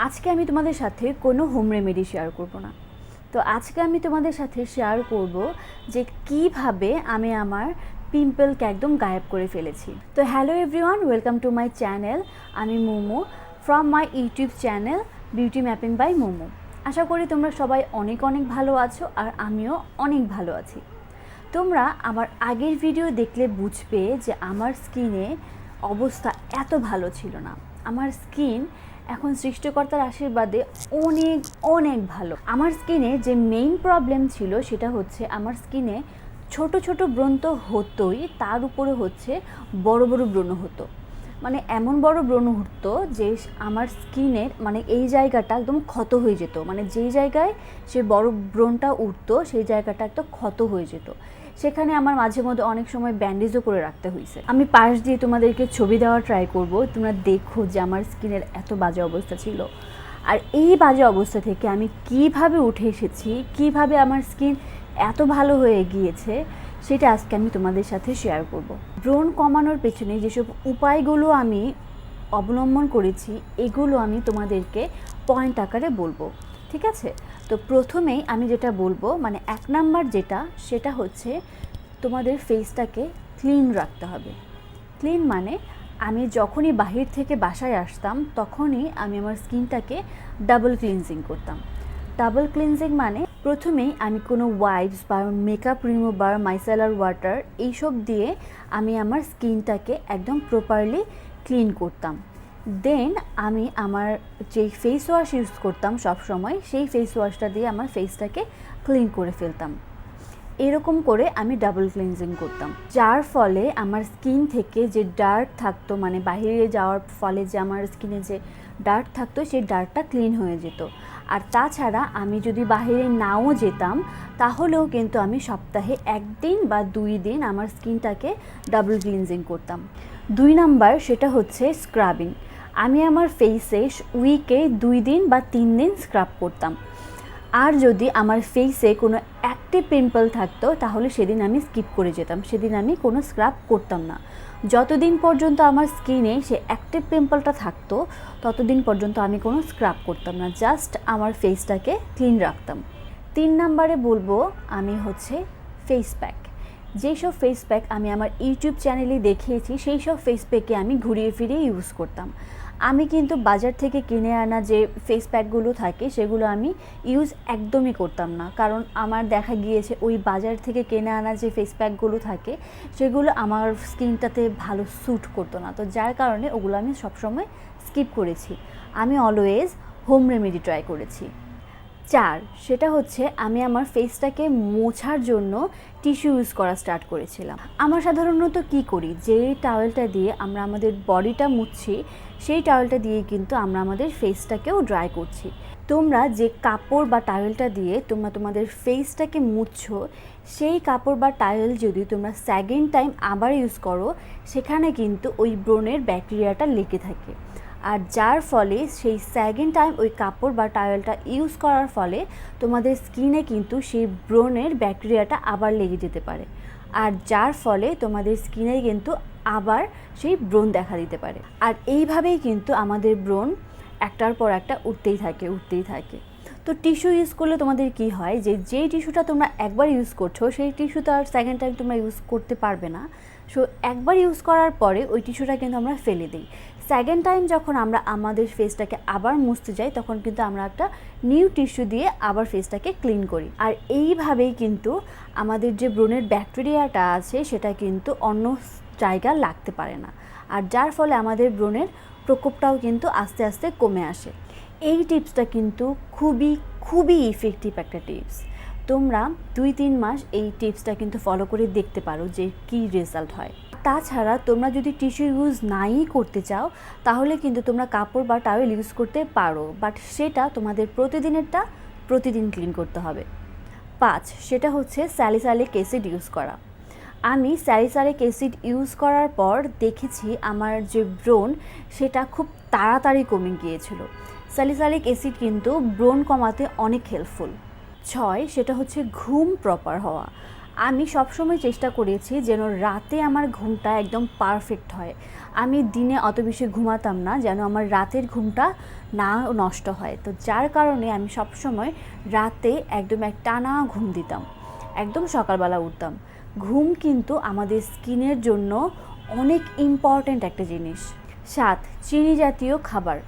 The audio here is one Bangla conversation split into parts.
আজকে আমি তোমাদের সাথে কোনো হোম রেমেডি শেয়ার করব না। তো আজকে আমি তোমাদের সাথে শেয়ার করব যে কিভাবে আমি আমার পিম্পলকে একদম গায়েব করে ফেলেছি। তো hello everyone, welcome to my channel. আমি Momo from my YouTube channel beauty mapping by Momo. আশা করি তোমরা সবাই অনেক ভালো আছো, আর আমিও অনেক ভালো আছি। তোমরা আমার আগের ভিডিও দেখলে বুঝবে যে আমার স্কিনে অবস্থা এত ভালো ছিল না। আমার স্কিন এখন সৃষ্টিকর্তার আশীর্বাদে অনেক ভালো। আমার স্কিনে যে মেইন প্রবলেম ছিল সেটা হচ্ছে আমার স্কিনে ছোট ছোট ব্রণ তো হতোই, তার উপরে হচ্ছে বড় বড় ব্রণ হতো। মানে এমন বড় ব্রণ হতো যে আমার স্কিনের মানে এই জায়গাটা একদম ক্ষত হয়ে যেত। মানে যেই জায়গায় সে বড় ব্রণটা উঠতো সেই জায়গাটা একদম ক্ষত হয়ে যেত। সেখানে আমার মাঝে মধ্যে অনেক সময় ব্যান্ডেজও করে রাখতে হয়েছে। আমি পাশ দিয়ে তোমাদেরকে ছবি দেওয়ার ট্রাই করব, তোমরা দেখো যে আমার স্কিনের এত বাজে অবস্থা ছিল। আর এই বাজে অবস্থা থেকে আমি কিভাবে উঠে এসেছি, কিভাবে আমার স্কিন এত ভালো হয়ে গিয়েছে, সেটা আজকে আমি তোমাদের সাথে শেয়ার করব। ব্রণ কমানোর পেছনে যেসব উপায়গুলো আমি অবলম্বন করেছি এগুলো আমি তোমাদেরকে পয়েন্ট আকারে বলবো, ঠিক আছে? তো প্রথমেই আমি যেটা বলবো, মানে 1 নাম্বার যেটা, সেটা হচ্ছে তোমাদের ফেসটাকে ক্লিন রাখতে হবে। ক্লিন মানে আমি যখনই বাহির থেকে বাসায় আসতাম তখনই আমি আমার স্কিনটাকে ডাবল ক্লিনজিং করতাম। ডাবল ক্লিনজিং মানে প্রথমেই আমি কোনো ওয়াইপস বা মেকআপ রিমুভার, মাইসেলার ওয়াটার এইসব দিয়ে আমি আমার স্কিনটাকে একদম প্রপারলি ক্লিন করতাম। দেন আমি আমার যেই ফেস ওয়াশ ইউজ করতাম সব সময়, সেই ফেস ওয়াশটা দিয়ে আমার ফেসটাকে ক্লিন করে ফেলতাম। এরকম করে আমি ডাবল ক্লিনজিং করতাম, যার ফলে আমার স্কিন থেকে যে ডার্ট থাকতো, মানে বাইরে যাওয়ার ফলে যে আমার স্কিনে যে ডার্ট থাকতো সেই ডার্টটা ক্লিন হয়ে যেত। আর তাছাড়া আমি যদি বাইরে নাও যেতাম তাহলেও কিন্তু আমি সপ্তাহে 1 দিন বা 2 দিন আমার স্কিনটাকে ডাবল ক্লিনজিং করতাম। 2 নাম্বার সেটা হচ্ছে স্ক্রাবিং। আমি আমার ফেসে উইকে 2 দিন বা 3 দিন স্ক্রাব করতাম। আর যদি আমার ফেসে কোনো অ্যাক্টিভ পিম্পল থাকতো তাহলে সেদিন আমি স্কিপ করে যেতাম, সেদিন আমি কোনো স্ক্রাব করতাম না। যতদিন পর্যন্ত আমার স্কিনে সে অ্যাক্টিভ পিম্পলটা থাকতো ততদিন পর্যন্ত আমি কোনো স্ক্রাব করতাম না, জাস্ট আমার ফেসটাকে ক্লিন রাখতাম। 3 নাম্বারে বলবো আমি হচ্ছে ফেস প্যাক। যেই সব ফেস প্যাক আমি আমার ইউটিউব চ্যানেলে দেখিয়েছি সেই সব ফেস প্যাকে আমি ঘুরিয়ে ফিরিয়ে ইউজ করতাম। আমি কিন্তু বাজার থেকে কিনে আনা যে ফেস প্যাকগুলো থাকে সেগুলো আমি ইউজ একদমই করতাম না, কারণ আমার দেখা গিয়েছে ওই বাজার থেকে কিনে আনা যে ফেস প্যাকগুলো থাকে সেগুলো আমার স্কিনটাতে ভালো স্যুট করতো না। তো যার কারণে ওগুলো আমি সবসময় স্কিপ করেছি। আমি অলওয়েজ হোম রেমেডি ট্রাই করেছি। 4, সেটা হচ্ছে আমি আমার ফেসটাকে মোছার জন্য টিস্যু ইউজ করা স্টার্ট করেছিলাম। আমরা সাধারণত কি করি, যে টাওয়েলটা দিয়ে আমরা আমাদের বডিটা মুছছি সেই টাওয়েলটা দিয়ে কিন্তু আমরা আমাদের ফেসটাকেও ড্রাই করছি। তোমরা যে কাপড় বা টাওয়েলটা দিয়ে তোমরা তোমাদের ফেসটাকে মুছছো সেই কাপড় বা টাওয়েল যদি তোমরা সেকেন্ড টাইম আবার ইউজ করো সেখানে কিন্তু ওই ব্রণের ব্যাকটেরিয়াটা লেগে থাকে। আর যার ফলে সেই সেকেন্ড টাইম ওই কাপড় বা টাওয়েলটা ইউজ করার ফলে তোমাদের স্কিনে কিন্তু সেই ব্রণের ব্যাকটেরিয়াটা আবার লেগে যেতে পারে, আর যার ফলে তোমাদের স্কিনে কিন্তু আবার সেই ব্রণ দেখা দিতে পারে। আর এইভাবেই কিন্তু আমাদের ব্রণ একটার পর একটা উঠতেই থাকে। তো টিস্যু ইউজ করলে তোমাদের কি হয়, যে যেই টিস্যুটা তোমরা একবার ইউজ করছো সেই টিস্যুটা আর সেকেন্ড টাইম তোমরা ইউজ করতে পারবে না। সো একবার ইউজ করার পরে ওই টিস্যুটা কিন্তু আমরা ফেলে দিই। সেকেন্ড টাইম যখন আমরা আমাদের ফেসটাকে আবার মুছতে যাই তখন কিন্তু আমরা একটা নিউ টিস্যু দিয়ে আবার ফেসটাকে ক্লিন করি। আর এইভাবেই কিন্তু আমাদের যে ব্রণের ব্যাকটেরিয়াটা আছে সেটা কিন্তু অন্য জায়গায় লাগতে পারে না, আর যার ফলে আমাদের ব্রণের প্রকোপটাও কিন্তু আস্তে আস্তে কমে আসে। এই টিপসটা কিন্তু খুবই ইফেক্টিভ একটা টিপস। তোমরা 2-3 মাস এই টিপসটা কিন্তু ফলো করে দেখতে পারো যে কী রেজাল্ট হয়। তাছাড়া তোমরা যদি টিস্যু ইউজ নাই করতে চাও তাহলে কিন্তু তোমরা কাপড় বা টাওয়েল ইউজ করতে পারো, বাট সেটা তোমাদের প্রতিদিনেরটা প্রতিদিন ক্লিন করতে হবে। 5, সেটা হচ্ছে স্যালিসাইলিক অ্যাসিড ইউজ করা। আমি স্যালিসাইলিক অ্যাসিড ইউজ করার পর দেখেছি আমার যে ব্রণ সেটা খুব তাড়াতাড়ি কমে গিয়েছিল। স্যালিসাইলিক অ্যাসিড কিন্তু ব্রণ কমাতে অনেক হেল্পফুল। 6, সেটা হচ্ছে ঘুম প্রপার হওয়া। আমি সবসময় চেষ্টা করেছি যেন রাতে আমার ঘুমটা একদম পারফেক্ট হয়। আমি দিনে অত বেশি ঘুমাতাম না যেন আমার রাতের ঘুমটা না নষ্ট হয়। তো যার কারণে আমি সবসময় রাতে একদম টানা ঘুম দিতাম, একদম সকালবেলা উঠতাম। ঘুম কিন্তু আমাদের স্কিনের জন্য অনেক ইম্পর্ট্যান্ট একটা জিনিস। 7, চিনি জাতীয় খাবার।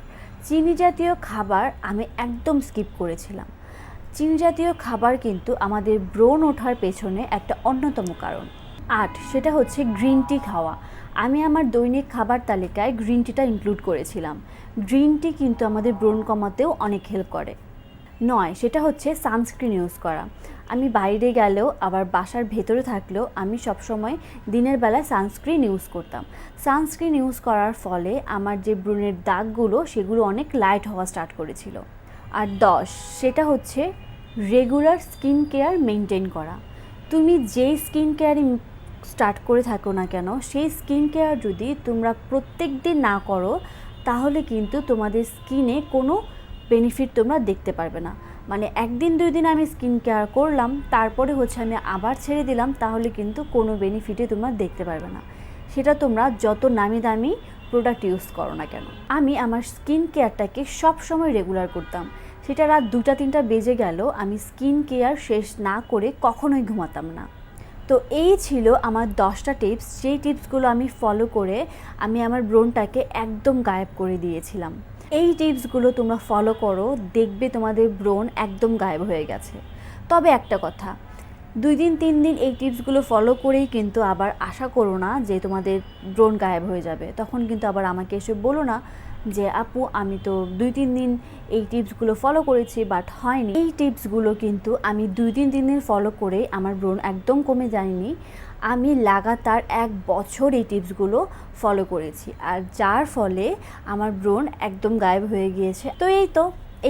চিনি জাতীয় খাবার আমি একদম স্কিপ করেছিলাম। চিনি জাতীয় খাবার কিন্তু আমাদের ব্রণ ওঠার পেছনে একটা অন্যতম কারণ। 8, সেটা হচ্ছে গ্রিন টি খাওয়া। আমি আমার দৈনিক খাবার তালিকায় গ্রিন টিটা ইনক্লুড করেছিলাম। গ্রিন টি কিন্তু আমাদের ব্রণ কমাতেও অনেক হেল্প করে। 9, সেটা হচ্ছে সানস্ক্রিন ইউজ করা। আমি বাইরে গেলেও আবার বাসার ভেতরে থাকলেও আমি সবসময় দিনের বেলায় সানস্ক্রিন ইউজ করতাম। সানস্ক্রিন ইউজ করার ফলে আমার যে ব্রণের দাগগুলো সেগুলো অনেক লাইট হওয়া স্টার্ট করেছিল। আর 10, সেটা হচ্ছে রেগুলার স্কিন কেয়ার মেনটেন করা। তুমি যেই স্কিন কেয়ারই স্টার্ট করে থাকো না কেন, সেই স্কিন কেয়ার যদি তোমরা প্রত্যেক দিন না করো তাহলে কিন্তু তোমাদের স্কিনে কোনো বেনিফিট তোমরা দেখতে পারবে না। মানে একদিন 2 দিন আমি স্কিন কেয়ার করলাম, তারপরে হচ্ছে আমি আবার ছেড়ে দিলাম, তাহলে কিন্তু কোনো বেনিফিটে তোমরা দেখতে পারবে না। সেটা তোমরা যত নামি দামি প্রোডাক্ট ইউজ করো না কেন। আমি আমার স্কিন কেয়ারটাকে সবসময় রেগুলার করতাম। সেটা রাত 2টা-3টা বেজে গেল, আমি স্কিন কেয়ার শেষ না করে কখনোই ঘুমাতাম না। তো এই ছিল আমার 10টা টিপস, যেই টিপসগুলো আমি ফলো করে আমি আমার ব্রণটাকে একদম গায়েব করে দিয়েছিলাম। এই টিপসগুলো তোমরা ফলো করো, দেখবে তোমাদের ব্রণ একদম গায়েব হয়ে গেছে। তবে একটা কথা, 2 দিন 3 দিন এই টিপসগুলো ফলো করেই কিন্তু আবার আশা করো না যে তোমাদের ব্রণ গায়েব হয়ে যাবে। তখন কিন্তু আবার আমাকে এসে বলো না যে আপু আমি তো 2-3 দিন এই টিপসগুলো ফলো করেছি বাট হয়নি। এই টিপসগুলো কিন্তু আমি 2-3 দিনের ফলো করে আমার ব্রণ একদম কমে যায়নি। আমি লাগাতার 1 বছর এই টিপসগুলো ফলো করেছি, আর যার ফলে আমার ব্রণ একদম গায়েব হয়ে গিয়েছে। তো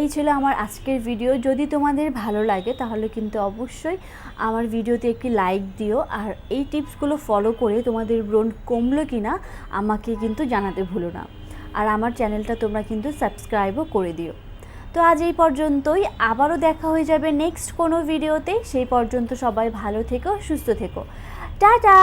এই ছিল আমার আজকের ভিডিও। যদি তোমাদের ভালো লাগে তাহলে কিন্তু অবশ্যই আমার ভিডিওতে একটি লাইক দিও, আর এই টিপসগুলো ফলো করে তোমাদের ব্রণ কমলো কিনা আমাকে কিন্তু জানাতে ভুলো না। আর আমার চ্যানেলটা তোমরা কিন্তু সাবস্ক্রাইবও করে দিও। তো আজ এই পর্যন্তই, আবারও দেখা হয়ে যাবে নেক্সট কোনো ভিডিওতে। সেই পর্যন্ত সবাই ভালো থেকো, সুস্থ থেকো। টাটা।